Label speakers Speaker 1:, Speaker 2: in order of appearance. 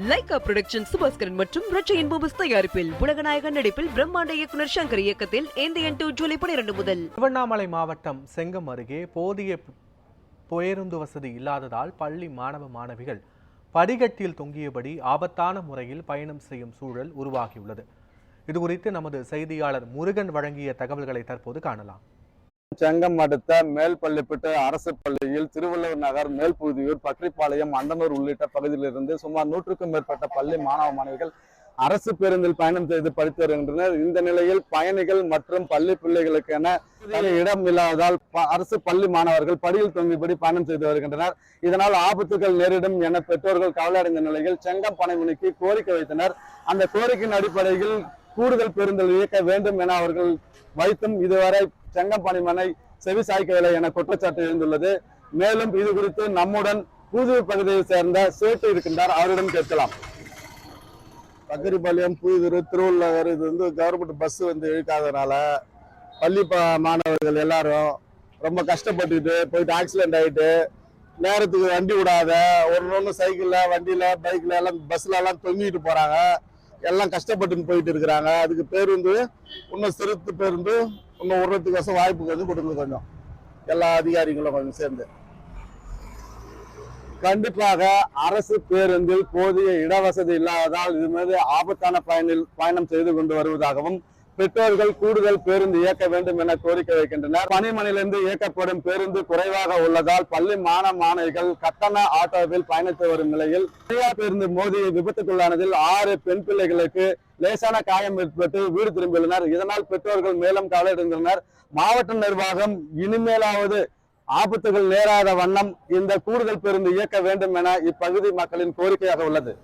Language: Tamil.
Speaker 1: லைகா புரொடக்ஷன் சுபாஸ்கரன் மற்றும் ரச்சையின் பூபஸ் தயாரிப்பில் உலகநாயகன் நடிப்பில் பிரம்மாண்ட இயக்குனர் சங்கர் இயக்கத்தில் இந்தியன் 2 ஜூலை 12 முதல்.
Speaker 2: திருவண்ணாமலை மாவட்டம் செங்கம் அருகே போதிய பேருந்து வசதி இல்லாததால் பள்ளி மாணவ மாணவிகள் படிக்கட்டில் தொங்கியபடி ஆபத்தான முறையில் பயணம் செய்யும் சூழல் உருவாகியுள்ளது. இதுகுறித்து நமது செய்தியாளர் முருகன் வழங்கிய தகவல்களை தற்போது காணலாம்.
Speaker 3: செங்கம் அடுத்த மேல்பள்ளிப்பட்டு அரசு பள்ளியில் திருவள்ளுவர் நகர், மேல்புதியூர், பக்ரிப்பாளையம், அண்டனூர் உள்ளிட்ட பகுதியிலிருந்து சுமார் 100க்கும் மேற்பட்ட பள்ளி மாணவ மாணவிகள் அரசு பேருந்தில் பயணம் செய்து படித்து வருகின்றனர். இந்த நிலையில் பயணிகள் மற்றும் பள்ளி பிள்ளைகளுக்கென இடம் இல்லாததால் அரசு பள்ளி மாணவர்கள் படியில் தொங்கியபடி பயணம் செய்து வருகின்றனர். இதனால் ஆபத்துகள் நேரிடும் என பெற்றோர்கள் கவலையடைந்த நிலையில் செங்கம் பனைமணிக்கு கோரிக்கை வைத்தனர். அந்த கோரிக்கையின் அடிப்படையில் கூடுதல் பேருந்துகள் இயக்க வேண்டும் என அவர்கள் வைத்தும் இதுவரை செங்கம் பனைமனை செவி சாய்க்கவில்லை என குற்றச்சாட்டு எழுந்துள்ளது. மேலும் இது குறித்து நம்முடன் புதுவை பகுதியை சேர்ந்த சேட்டு இருக்கின்றார், அவரிடம் கேட்கலாம்.
Speaker 4: பக்கரிப்பாளையம், புதுதூர், திருவள்ளுவர் இது கவர்மெண்ட் பஸ் இழுக்காதனால பள்ளி மாணவர்கள் எல்லாரும் ரொம்ப கஷ்டப்பட்டுட்டு போயிட்டு ஆக்சிடென்ட் ஆகிட்டு நேரத்துக்கு வண்டி விடாத ஒன்று சைக்கிள்ல, வண்டியில, பைக்ல எல்லாம் பஸ்ல எல்லாம் தொங்கிட்டு போறாங்க. எல்லாம் கஷ்டப்பட்டு போயிட்டு இருக்கிறாங்க. அதுக்கு பேருந்து இன்னும் சிறுத்து பேருந்து இன்னும் விடுறதுக்கோசம் வாய்ப்பு கொடுக்கணும். கொஞ்சம் எல்லா அதிகாரிகளும் கொஞ்சம் சேர்ந்து
Speaker 3: கண்டிப்பாக அரசு பேருந்தில் போதிய இடவசதி இல்லாததால் இது மீது ஆபத்தான பயணம் செய்து கொண்டு வருவதாகவும் பெற்றோர்கள் கூடுதல் பேருந்து இயக்க வேண்டும் என கோரிக்கை வைக்கின்றனர். பனிமணிலிருந்து இயக்கப்படும் பேருந்து குறைவாக உள்ளதால் பள்ளி மாணவ மாணவிகள் கட்டண ஆட்டோவில் பயணித்து வரும் நிலையில் தனியார் பேருந்து மோதி விபத்துக்குள்ளானதில் 6 பெண் பிள்ளைகளுக்கு லேசான காயம் ஏற்பட்டு வீடு திரும்பியுள்ளனர். இதனால் பெற்றோர்கள் மேலும் கவலையடைந்தனர். மாவட்ட நிர்வாகம் இனிமேலாவது ஆபத்துகள் நேராத வண்ணம் இந்த கூடுதல் பேருந்து இயக்க வேண்டும் என இப்பகுதி மக்களின் கோரிக்கையாக உள்ளது.